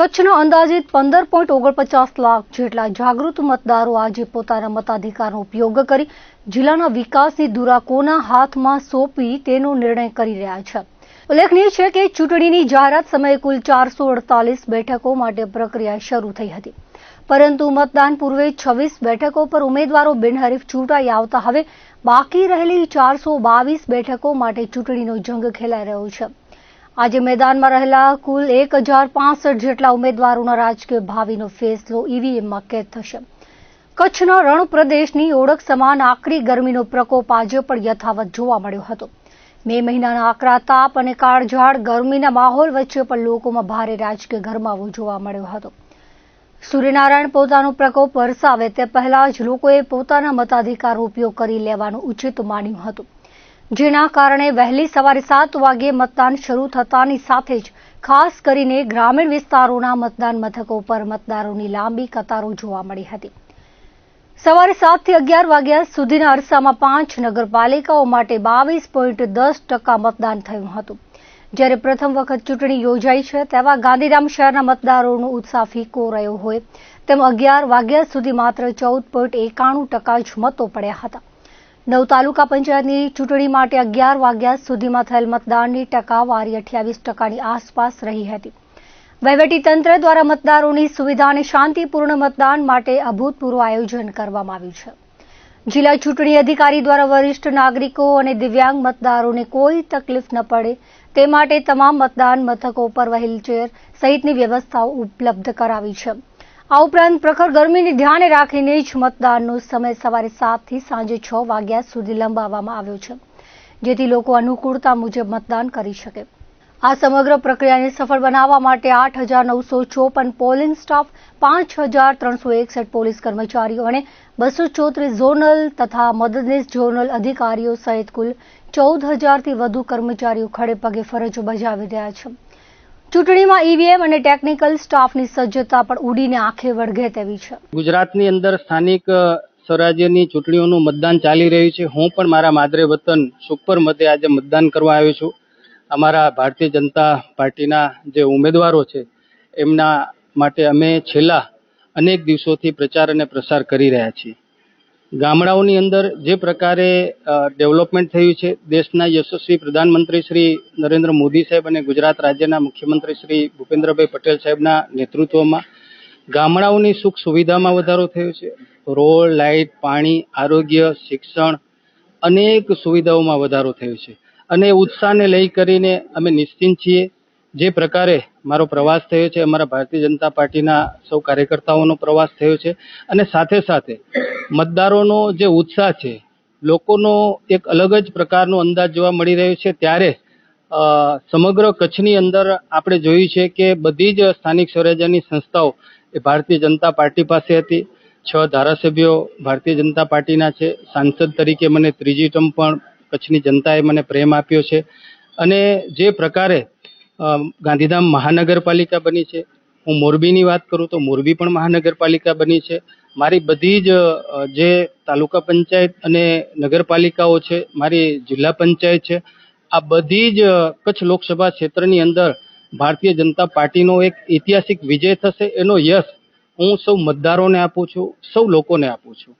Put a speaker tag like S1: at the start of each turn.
S1: કચ્છના અંદાજિત 15.49 લાખ જેટલા જાગૃત મતદારો આજે પોતાના મતાધિકારનો ઉપયોગ કરી જિલ્લાના વિકાસની ધુરા કોના હાથમાં સોંપવી તેનો નિર્ણય કરી રહ્યા છે। ઉલ્લેખનીય છે કે ચૂંટણીની જાહેરાત સમયે કુલ 448 બેઠકો માટે પ્રક્રિયા શરૂ થઈ હતી, પરંતુ મતદાન પૂર્વે 26 બેઠકો પર ઉમેદવારો બિનહરીફ ચૂંટાઈ આવતા હવે બાકી રહેલી 422 બેઠકો માટે ચૂંટણીનો જંગ ખેલાઈ રહ્યો છે। આજે મેદાનમાં રહેલા કુલ 1065 જેટલા ઉમેદવારોના રાજકીય ભાવિનો ફેસલો ઈવીએમમાં કેદ થશે। કચ્છના રણ પ્રદેશની ઓળખ સમાન આકરી ગરમીનો પ્રકોપ આજે પણ યથાવત જોવા મળ્યો હતો। મે મહિનાના આકરા તાપ અને કાળઝાળ ગરમીના માહોલ વચ્ચે પણ લોકોમાં ભારે રાજકીય ગરમાવો જોવા મળ્યો હતો। સૂર્યનારાયણ પોતાનો પ્રકોપ વરસાવે તે પહેલા જ લોકોએ પોતાના મતાધિકારનો ઉપયોગ કરી લેવાનું ઉચિત માન્યું હતું, જેના કારણે વહેલી સવારે 7 વાગ્યે મતદાન શરૂ થતાની સાથે જ ખાસ કરીને ગ્રામીણ વિસ્તારોના મતદાન મથકો પર મતદારોની લાંબી કતારો જોવા મળી હતી। સવારે 7 થી 11 વાગ્યા સુધીના અરસામાં 5 નગરપાલિકાઓ માટે 22.10% મતદાન થયું હતું, જ્યારે પ્રથમ વખત ચૂંટણી યોજાઈ છે તેવા ગાંધીધામ શહેરના મતદારોનો ઉત્સાહ ફીકો રહ્યો હોય તેમ 11 વાગ્યા સુધી માત્ર 14.91% જ મતો પડ્યા હતા। 9 તાલુકા પંચાયતની ચૂંટણી માટે 11 વાગ્યા સુધીમાં થયેલ મતદાનની ટકાવારી 28%ની આસપાસ રહી હતી। વહીવટીતંત્ર દ્વારા મતદારોની સુવિધા અને શાંતિપૂર્ણ મતદાન માટે અભૂતપૂર્વ આયોજન કરવામાં આવ્યું છે। જિલ્લા ચૂંટણી અધિકારી દ્વારા વરિષ્ઠ નાગરિકો અને દિવ્યાંગ મતદારોને કોઈ તકલીફ ન પડે તે માટે તમામ મતદાન મથકો પર વ્હીલચેર સહિતની વ્યવસ્થાઓ ઉપલબ્ધ કરાવી છે। આ ઉપરાંત પ્રખર ગરમીને ધ્યાને રાખીને જ મતદાનનો સમય સવારે 7 થી સાંજે 6 વાગ્યા સુધી લંબાવવામાં આવ્યો છે, જેથી લોકો અનુકૂળતા મુજબ મતદાન કરી શકે। આ સમગ્ર પ્રક્રિયાને સફળ બનાવવા માટે 8,954 પોલિંગ સ્ટાફ, 5,361 પોલીસ કર્મચારીઓ અને 234 ઝોનલ તથા મદદનીશ ઝોનલ અધિકારીઓ સહિત કુલ 14,000થી વધુ કર્મચારીઓ ખડેપગે ફરજ બજાવી રહ્યા છે। ચૂંટણીમાં ઈવીએમ અને ટેકનિકલ સ્ટાફની સજ્જતા પણ ઉડીને આંખે વળગે તેવી છે।
S2: ગુજરાતની અંદર સ્થાનિક સ્વરાજ્યની ચૂંટણીઓનું મતદાન ચાલી રહ્યું છે। હું પણ મારા માદરે વતન સુખપર મતે આજે મતદાન કરવા આવ્યો છું। અમારા ભારતીય જનતા પાર્ટીના જે ઉમેદવારો છે એમના માટે અમે છેલ્લા અનેક દિવસોથી પ્રચાર અને પ્રસાર કરી રહ્યા છીએ। ગામડાઓની અંદર જે પ્રકારે ડેવલપમેન્ટ થયું છે, દેશના યશસ્વી પ્રધાનમંત્રી શ્રી નરેન્દ્ર મોદી સાહેબ અને ગુજરાત રાજ્યના મુખ્યમંત્રી શ્રી ભૂપેન્દ્રભાઈ પટેલ સાહેબના નેતૃત્વમાં ગામડાઓની સુખ સુવિધામાં વધારો થયો છે। રોડ, લાઇટ, પાણી, આરોગ્ય, શિક્ષણ અનેક સુવિધાઓમાં વધારો થયો છે અને ઉત્સાહને લઈ કરીને અમે નિશ્ચિંત છીએ। જે પ્રકારે મારો પ્રવાસ થયો છે, અમારા ભારતીય જનતા પાર્ટીના સૌ કાર્યકર્તાઓનો પ્રવાસ થયો છે અને સાથે સાથે મતદારોનો જે ઉત્સાહ છે, લોકોનો એક અલગ જ પ્રકારનો અંદાજ જોવા મળી રહ્યો છે। ત્યારે સમગ્ર કચ્છની અંદર આપણે જોયું છે કે બધી જ સ્થાનિક સ્વરાજ્યની સંસ્થાઓ એ ભારતીય જનતા પાર્ટી પાસે હતી। 6 ધારાસભ્યો ભારતીય જનતા પાર્ટીના છે। સાંસદ તરીકે મને 3જી ટર્મ પણ કચ્છની જનતાએ મને પ્રેમ આપ્યો છે અને જે પ્રકારે ગાંધીધામ મહાનગરપાલિકા બની છે, હું મોરબીની વાત કરું તો મોરબી પણ મહાનગરપાલિકા બની છે। મારી બધી જ જે તાલુકા પંચાયત અને નગરપાલિકાઓ છે, મારી જિલ્લા પંચાયત છે, આ બધી જ કચ્છ લોકસભા ક્ષેત્રની અંદર ભારતીય જનતા પાર્ટીનો એક ઐતિહાસિક વિજય થશે। એનો યશ હું સૌ મતદારોને આપું છું, સૌ લોકોને આપું છું।